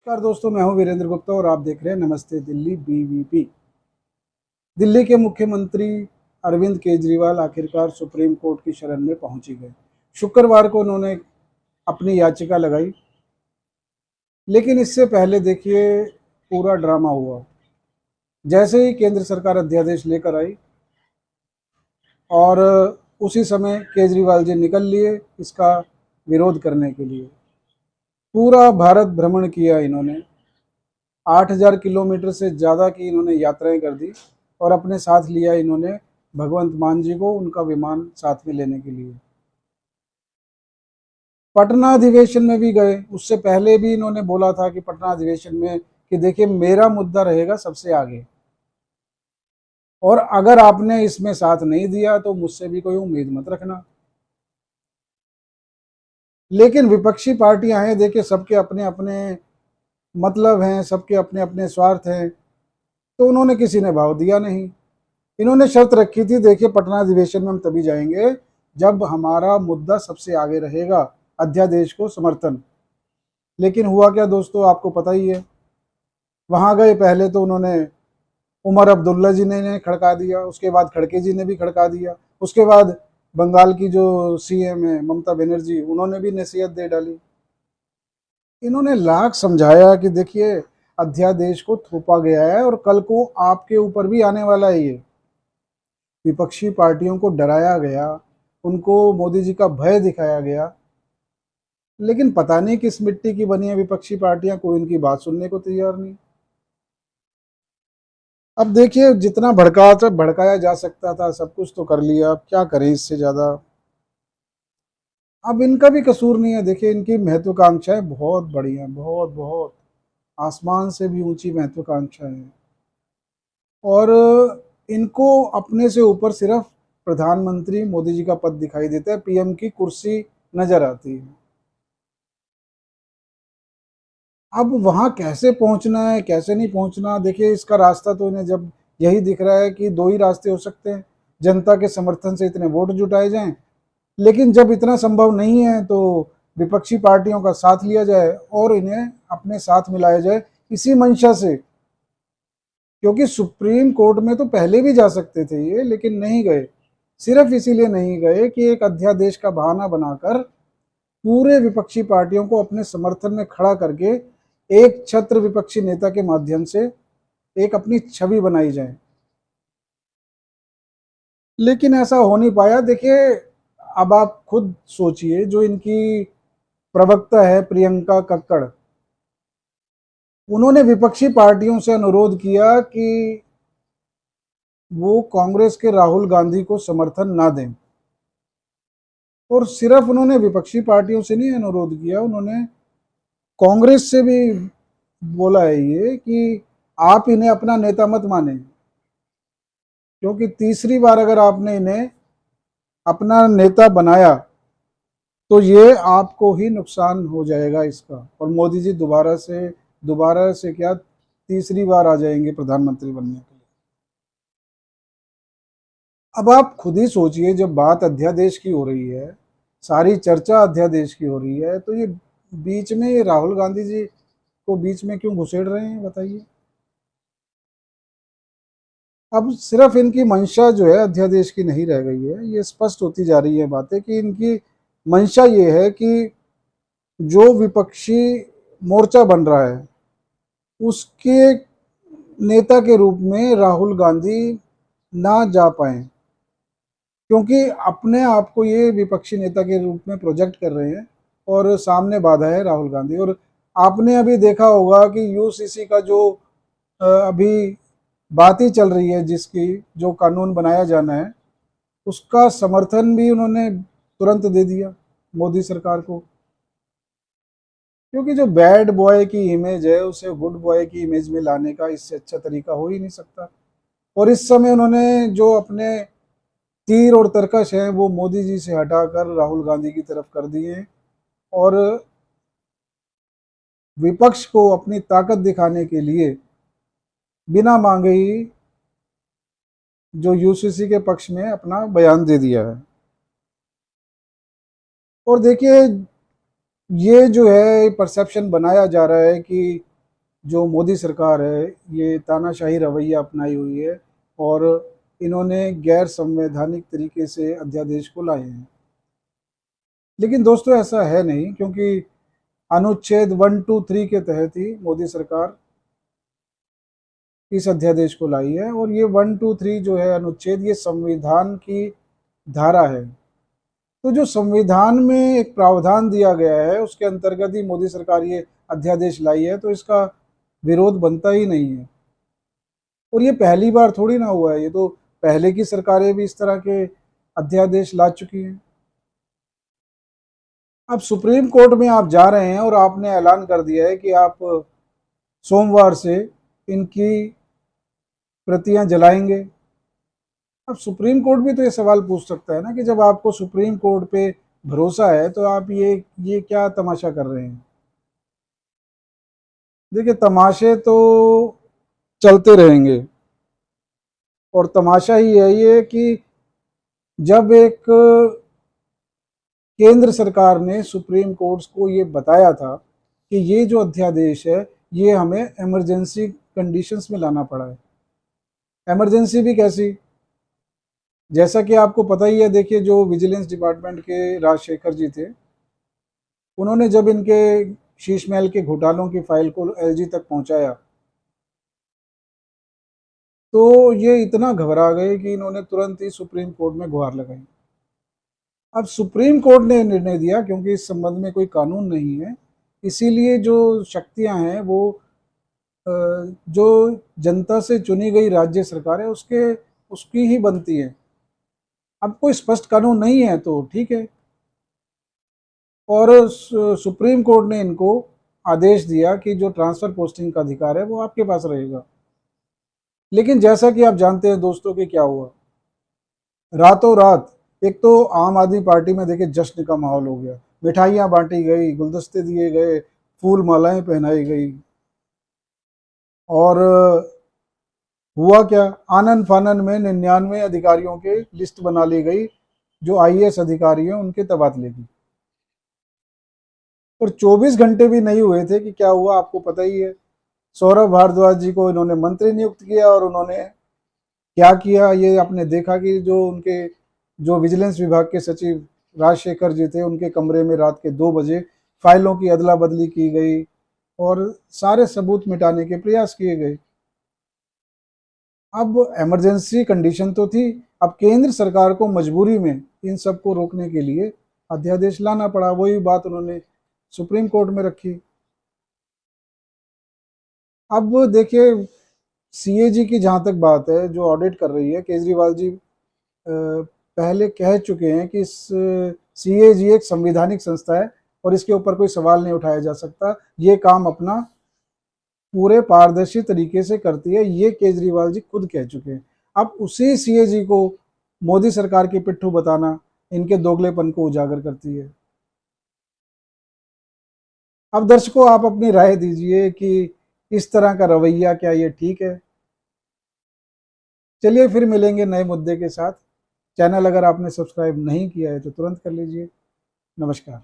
नमस्कार दोस्तों, मैं हूं वीरेंद्र गुप्ता और आप देख रहे हैं नमस्ते दिल्ली बीवीपी। दिल्ली के मुख्यमंत्री अरविंद केजरीवाल आखिरकार सुप्रीम कोर्ट की शरण में पहुंच ही गए। शुक्रवार को उन्होंने अपनी याचिका लगाई, लेकिन इससे पहले देखिए पूरा ड्रामा हुआ। जैसे ही केंद्र सरकार अध्यादेश लेकर आई और उसी समय केजरीवाल जी निकल लिए इसका विरोध करने के लिए। पूरा भारत भ्रमण किया इन्होंने, 8,000 किलोमीटर से ज़्यादा की इन्होंने यात्राएं कर दी और अपने साथ लिया इन्होंने भगवंत मान जी को, उनका विमान साथ में लेने के लिए। पटना अधिवेशन में भी गए, उससे पहले भी इन्होंने बोला था कि पटना अधिवेशन में कि देखिए मेरा मुद्दा रहेगा सबसे आगे, और अगर आपने इसमें साथ नहीं दिया तो मुझसे भी कोई उम्मीद मत रखना। लेकिन विपक्षी पार्टियां हैं, देखिए सबके अपने अपने मतलब हैं, सबके अपने अपने स्वार्थ हैं, तो उन्होंने किसी ने भाव दिया नहीं। इन्होंने शर्त रखी थी, देखिए पटना अधिवेशन में हम तभी जाएंगे जब हमारा मुद्दा सबसे आगे रहेगा, अध्यादेश को समर्थन। लेकिन हुआ क्या दोस्तों, आपको पता ही है। वहां गए, पहले तो उन्होंने उमर अब्दुल्ला जी ने खड़का दिया, उसके बाद खड़के जी ने भी खड़का दिया, उसके बाद बंगाल की जो सीएम है ममता बनर्जी, उन्होंने भी नसीहत दे डाली। इन्होंने लाख समझाया कि देखिए अध्यादेश को थोपा गया है और कल को आपके ऊपर भी आने वाला है। ये विपक्षी पार्टियों को डराया गया, उनको मोदी जी का भय दिखाया गया, लेकिन पता नहीं किस मिट्टी की बनी है विपक्षी पार्टियां, कोई उनकी बात सुनने को तैयार नहीं। अब देखिए जितना भड़काया जा सकता था सब कुछ तो कर लिया, अब क्या करें इससे ज्यादा। अब इनका भी कसूर नहीं है, देखिए इनकी महत्वाकांक्षाएं बहुत बड़ी हैं, बहुत बहुत आसमान से भी ऊंची महत्वाकांक्षाएं हैं। और इनको अपने से ऊपर सिर्फ प्रधानमंत्री मोदी जी का पद दिखाई देता है, पीएम की कुर्सी नजर आती है। अब वहां कैसे पहुंचना है कैसे नहीं पहुंचना, देखिए इसका रास्ता तो इन्हें जब यही दिख रहा है कि दो ही रास्ते हो सकते हैं, जनता के समर्थन से इतने वोट जुटाए जाएं, लेकिन जब इतना संभव नहीं है तो विपक्षी पार्टियों का साथ लिया जाए और इन्हें अपने साथ मिलाया जाए, इसी मंशा से। क्योंकि सुप्रीम कोर्ट में तो पहले भी जा सकते थे ये, लेकिन नहीं गए। सिर्फ इसीलिए नहीं गए कि एक अध्यादेश का बहाना बनाकर पूरे विपक्षी पार्टियों को अपने समर्थन में खड़ा करके एक छत्र विपक्षी नेता के माध्यम से एक अपनी छवि बनाई जाए, लेकिन ऐसा हो नहीं पाया। देखिए अब आप खुद सोचिए, जो इनकी प्रवक्ता है प्रियंका कक्कड़, उन्होंने विपक्षी पार्टियों से अनुरोध किया कि वो कांग्रेस के राहुल गांधी को समर्थन ना दें। और सिर्फ उन्होंने विपक्षी पार्टियों से नहीं अनुरोध किया, उन्होंने कांग्रेस से भी बोला है ये कि आप इन्हें अपना नेता मत माने, क्योंकि तीसरी बार अगर आपने इन्हें अपना नेता बनाया तो ये आपको ही नुकसान हो जाएगा इसका, और मोदी जी दोबारा से क्या, तीसरी बार आ जाएंगे प्रधानमंत्री बनने के लिए। अब आप खुद ही सोचिए, जब बात अध्यादेश की हो रही है, सारी चर्चा अध्यादेश की हो रही है, तो ये बीच में ये राहुल गांधी जी को बीच में क्यों घुसेड़ रहे हैं बताइए। अब सिर्फ इनकी मंशा जो है अध्यादेश की नहीं रह गई है, ये स्पष्ट होती जा रही है बातें कि इनकी मंशा ये है कि जो विपक्षी मोर्चा बन रहा है उसके नेता के रूप में राहुल गांधी ना जा पाए, क्योंकि अपने आप को ये विपक्षी नेता के रूप में प्रोजेक्ट कर रहे हैं और सामने बाधा है राहुल गांधी। और आपने अभी देखा होगा कि यूसीसी का जो अभी बात ही चल रही है, जिसकी जो कानून बनाया जाना है, उसका समर्थन भी उन्होंने तुरंत दे दिया मोदी सरकार को, क्योंकि जो बैड बॉय की इमेज है उसे गुड बॉय की इमेज में लाने का इससे अच्छा तरीका हो ही नहीं सकता। और इस समय उन्होंने जो अपने तीर और तरकश हैं वो मोदी जी से हटाकर राहुल गांधी की तरफ कर दिए, और विपक्ष को अपनी ताकत दिखाने के लिए बिना मांगे ही जो यूसीसी के पक्ष में अपना बयान दे दिया है। और देखिए ये जो है परसेप्शन बनाया जा रहा है कि जो मोदी सरकार है ये तानाशाही रवैया अपनाई हुई है और इन्होंने गैर संवैधानिक तरीके से अध्यादेश को लाए हैं। लेकिन दोस्तों ऐसा है नहीं, क्योंकि अनुच्छेद 123 के तहत ही मोदी सरकार इस अध्यादेश को लाई है और ये 123 जो है अनुच्छेद, ये संविधान की धारा है। तो जो संविधान में एक प्रावधान दिया गया है उसके अंतर्गत ही मोदी सरकार ये अध्यादेश लाई है, तो इसका विरोध बनता ही नहीं है। और ये पहली बार थोड़ी ना हुआ है, ये तो पहले की सरकारें भी इस तरह के अध्यादेश ला चुकी हैं। अब सुप्रीम कोर्ट में आप जा रहे हैं और आपने ऐलान कर दिया है कि आप सोमवार से इनकी प्रतियां जलाएंगे। अब सुप्रीम कोर्ट भी तो ये सवाल पूछ सकता है ना कि जब आपको सुप्रीम कोर्ट पे भरोसा है तो आप ये क्या तमाशा कर रहे हैं। देखिए, तमाशे तो चलते रहेंगे और तमाशा ही है ये कि जब एक केंद्र सरकार ने सुप्रीम कोर्ट को ये बताया था कि ये जो अध्यादेश है ये हमें इमरजेंसी कंडीशंस में लाना पड़ा है। इमरजेंसी भी कैसी, जैसा कि आपको पता ही है, देखिए जो विजिलेंस डिपार्टमेंट के राजशेखर जी थे, उन्होंने जब इनके शीश महल के घोटालों की फाइल को एलजी तक पहुंचाया तो ये इतना घबरा गए कि इन्होंने तुरंत ही सुप्रीम कोर्ट में गुहार लगाई। अब सुप्रीम कोर्ट ने निर्णय दिया, क्योंकि इस संबंध में कोई कानून नहीं है, इसीलिए जो शक्तियां हैं वो जो जनता से चुनी गई राज्य सरकार है उसकी ही बनती है। अब कोई स्पष्ट कानून नहीं है तो ठीक है, और सुप्रीम कोर्ट ने इनको आदेश दिया कि जो ट्रांसफर पोस्टिंग का अधिकार है वो आपके पास रहेगा। लेकिन जैसा कि आप जानते हैं दोस्तों कि क्या हुआ, रातों रात एक तो आम आदमी पार्टी में देखिए जश्न का माहौल हो गया, मिठाइयाँ बांटी गई, गुलदस्ते दिए गए, फूल मालाएं पहनाई गई, और हुआ क्या, आनन फानन में 99 अधिकारियों के लिस्ट बना ली गई जो आईएएस अधिकारी हैं उनके तबादले की। और 24 घंटे भी नहीं हुए थे कि क्या हुआ, आपको पता ही है। सौरभ भारद्वाज जी को इन्होंने मंत्री नियुक्त किया और उन्होंने क्या किया ये आपने देखा कि जो विजिलेंस विभाग के सचिव राजशेखर जी थे उनके कमरे में रात के 2 बजे फाइलों की अदला बदली की गई और सारे सबूत मिटाने के प्रयास किए गए। अब इमरजेंसी कंडीशन तो थी, अब केंद्र सरकार को मजबूरी में इन सबको रोकने के लिए अध्यादेश लाना पड़ा। वही बात उन्होंने सुप्रीम कोर्ट में रखी। अब देखिए, सीएजी की जहाँ तक बात है, जो ऑडिट कर रही है, केजरीवाल जी पहले कह चुके हैं कि सीएजी एक संवैधानिक संस्था है और इसके ऊपर कोई सवाल नहीं उठाया जा सकता, ये काम अपना पूरे पारदर्शी तरीके से करती है, ये केजरीवाल जी खुद कह चुके हैं। अब उसी सीएजी को मोदी सरकार की पिट्ठू बताना इनके दोगलेपन को उजागर करती है। अब दर्शकों, आप अपनी राय दीजिए कि इस तरह का रवैया क्या ये ठीक है। चलिए फिर मिलेंगे नए मुद्दे के साथ। चैनल अगर आपने सब्सक्राइब नहीं किया है तो तुरंत कर लीजिए। नमस्कार।